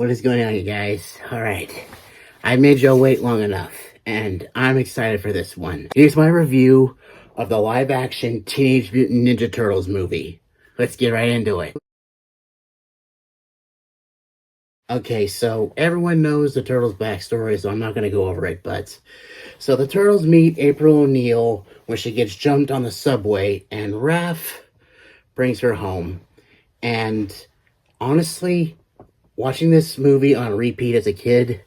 What is going on, you guys? Alright, I made y'all wait long enough, and I'm excited for this one. Here's my review of the live-action Teenage Mutant Ninja Turtles movie. Let's get right into it. Okay, so everyone knows the Turtles' backstory, so I'm not going to go over it, but... So the Turtles meet April O'Neil when she gets jumped on the subway, and Raph brings her home. And honestly, watching this movie on repeat as a kid,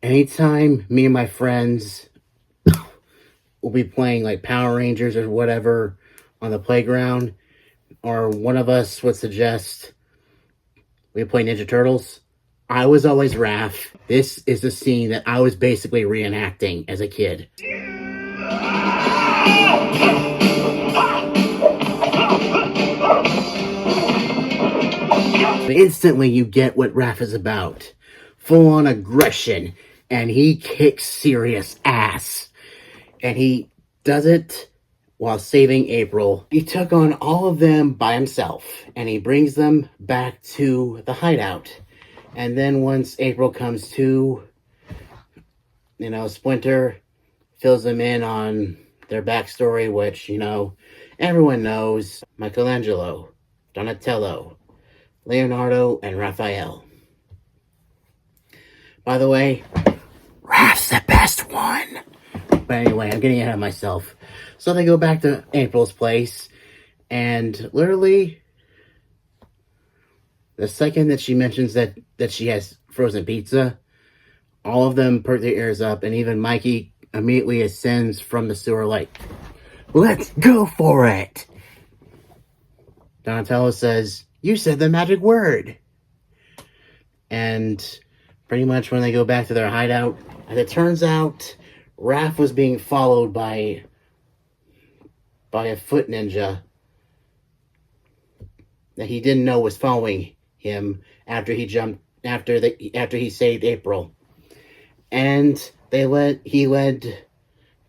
anytime me and my friends will be playing like Power Rangers or whatever on the playground, or one of us would suggest we play Ninja Turtles, I was always Raph. This is the scene that I was basically reenacting as a kid. But instantly you get what Raph is about. Full-on aggression, and he kicks serious ass. And he does it while saving April. He took on all of them by himself, and he brings them back to the hideout. And then once April comes to, Splinter fills them in on their backstory, which, everyone knows. Michelangelo, Donatello, Leonardo, and Raphael. By the way, Raph's the best one. But anyway, I'm getting ahead of myself. So they go back to April's place, and literally, the second that she mentions that she has frozen pizza, all of them perk their ears up, and even Mikey immediately ascends from the sewer like, "Let's go for it!" Donatello says, "You said the magic word." And pretty much when they go back to their hideout, as it turns out, Raph was being followed by a foot ninja that he didn't know was following him after he saved April. And he led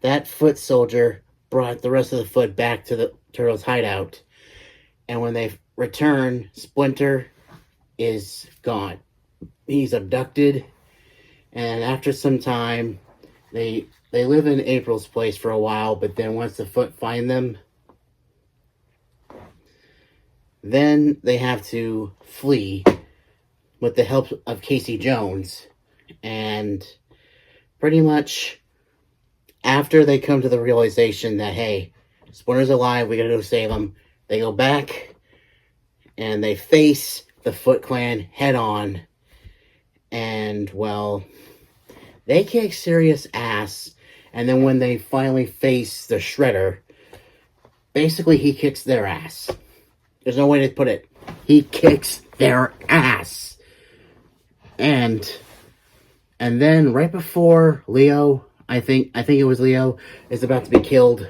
that foot soldier, brought the rest of the foot back to the Turtles' hideout. And when they return, Splinter is gone. He's abducted, and after some time, they live in April's place for a while, but then once the foot find them, then they have to flee with the help of Casey Jones. And pretty much after they come to the realization that, hey, Splinter's alive, we gotta go save him, they go back and they face the Foot Clan head on. And, well, they kick serious ass. And then when they finally face the Shredder, basically he kicks their ass. There's no way to put it. He kicks their ass. And then right before Leo, I think it was Leo, is about to be killed,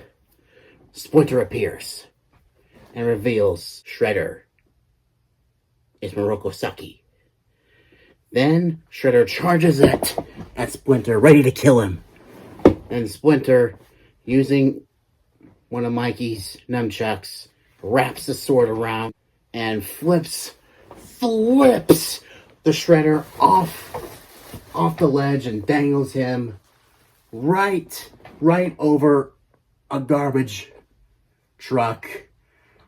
Splinter appears and reveals Shredder is Moroku Saki. Then Shredder charges at Splinter, ready to kill him. And Splinter, using one of Mikey's nunchucks, wraps the sword around and flips the Shredder off the ledge and dangles him right over a garbage truck,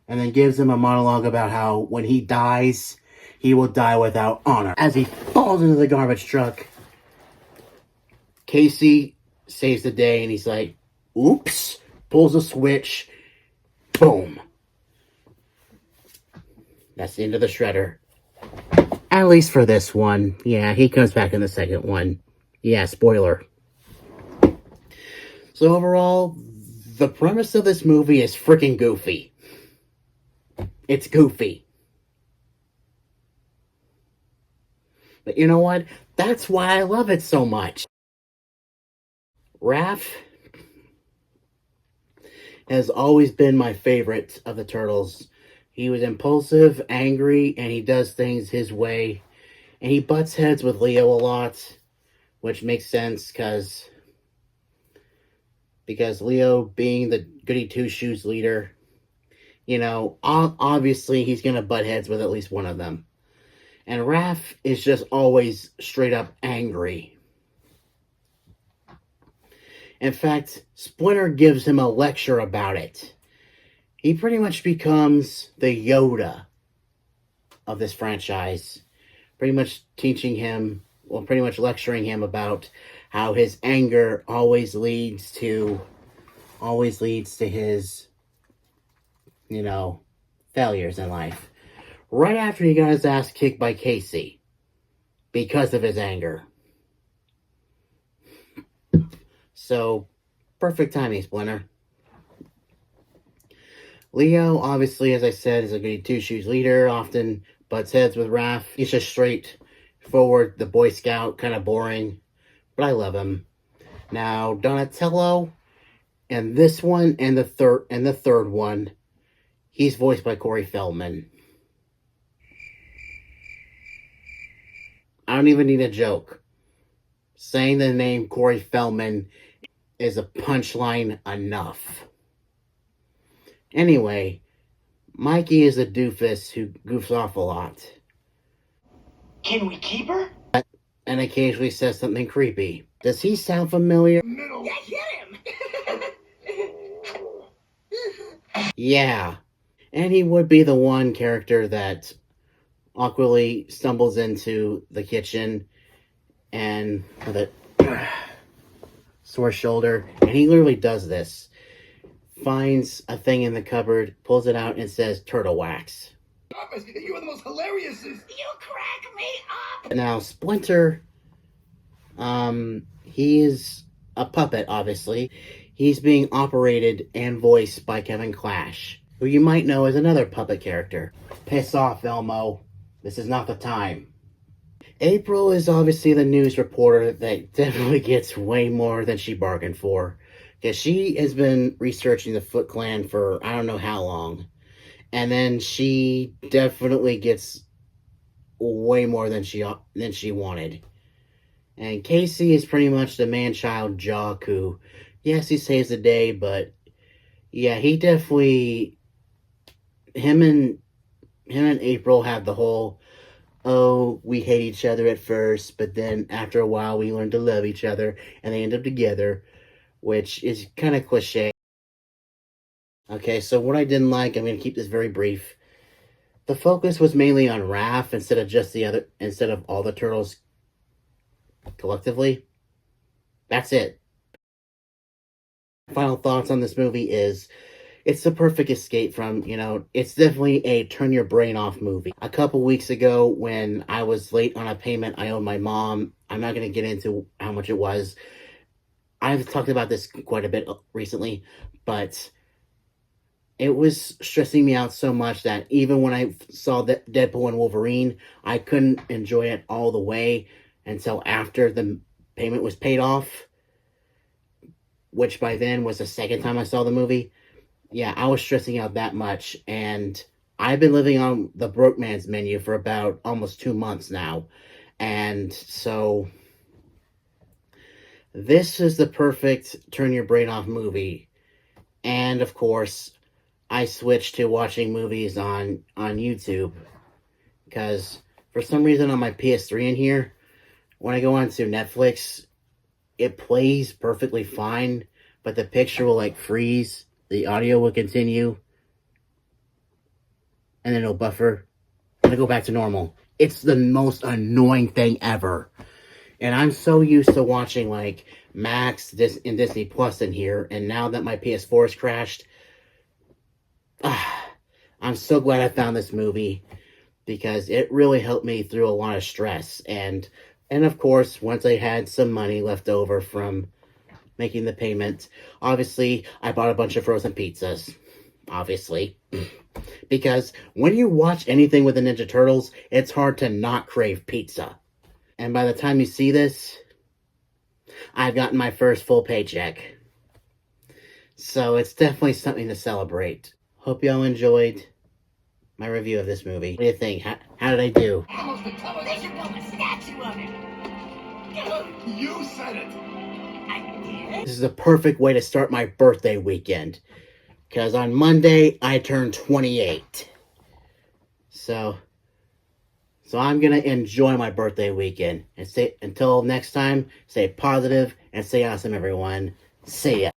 and then gives him a monologue about how when he dies, he will die without honor. As he falls into the garbage truck, Casey saves the day, and he's like, oops, pulls a switch, boom. That's the end of the Shredder. At least for this one. Yeah, he comes back in the second one. Yeah, spoiler. So overall, the premise of this movie is freaking goofy. It's goofy. But you know what? That's why I love it so much. Raph has always been my favorite of the Turtles. He was impulsive, angry, and he does things his way. And he butts heads with Leo a lot, which makes sense because Leo, being the goody two-shoes leader, obviously he's going to butt heads with at least one of them. And Raph is just always straight up angry. In fact, Splinter gives him a lecture about it. He pretty much becomes the Yoda of this franchise. Pretty much teaching him, well, pretty much lecturing him about how his anger always leads to his, failures in life. Right after he got his ass kicked by Casey because of his anger. So, perfect timing, Splinter. Leo, obviously, as I said, is a goody two-shoes leader, often butts heads with Raph. He's just straightforward, the Boy Scout, kind of boring, but I love him. Now, Donatello, and this one, and the third one, he's voiced by Corey Feldman. I don't even need a joke. Saying the name Corey Feldman is a punchline enough. Anyway, Mikey is a doofus who goofs off a lot. Can we keep her? And occasionally says something creepy. Does he sound familiar? Yeah, hit him! Yeah. And he would be the one character that awkwardly stumbles into the kitchen and with a sore shoulder. And he literally does this. Finds a thing in the cupboard, pulls it out, and says turtle wax. You are the most hilarious. You crack me up. Now, Splinter, he is a puppet, obviously. He's being operated and voiced by Kevin Clash, who you might know as another puppet character. Piss off, Elmo. This is not the time. April is obviously the news reporter that definitely gets way more than she bargained for. Because she has been researching the Foot Clan for I don't know how long. And then she definitely gets way more than she wanted. And Casey is pretty much the man-child jock who, yes, he saves the day, but yeah, he definitely, him and April have the whole, oh, we hate each other at first, but then after a while we learn to love each other, and they end up together, which is kind of cliche. Okay, so what I didn't like, I'm going to keep this very brief. The focus was mainly on Raph instead of all the turtles collectively. That's it. Final thoughts on this movie is it's the perfect escape from, it's definitely a turn your brain off movie. A couple weeks ago when I was late on a payment I owed my mom, I'm not going to get into how much it was. I've talked about this quite a bit recently, but it was stressing me out so much that even when I saw Deadpool and Wolverine, I couldn't enjoy it all the way until after the payment was paid off, which by then was the second time I saw the movie. Yeah, I was stressing out that much, and I've been living on the broke man's menu for about almost 2 months now, and so this is the perfect turn your brain off movie. And of course, I switched to watching movies on YouTube, because for some reason on my PS3 in here, when I go onto Netflix, it plays perfectly fine, but the picture will freeze, the audio will continue, and then it'll buffer, and it'll go back to normal. It's the most annoying thing ever. And I'm so used to watching Max and Disney Plus in here, and now that my PS4 has crashed, I'm so glad I found this movie, because it really helped me through a lot of stress. And of course, once I had some money left over from making the payment, obviously, I bought a bunch of frozen pizzas. Obviously. Because when you watch anything with the Ninja Turtles, it's hard to not crave pizza. And by the time you see this, I've gotten my first full paycheck. So it's definitely something to celebrate. Hope y'all enjoyed my review of this movie. What do you think? How did I do? They should build a statue of him. You said it. I did. This is a perfect way to start my birthday weekend. Because on Monday, I turned 28. So, So I'm gonna enjoy my birthday weekend and stay until next time. Stay positive and stay awesome, everyone. See ya.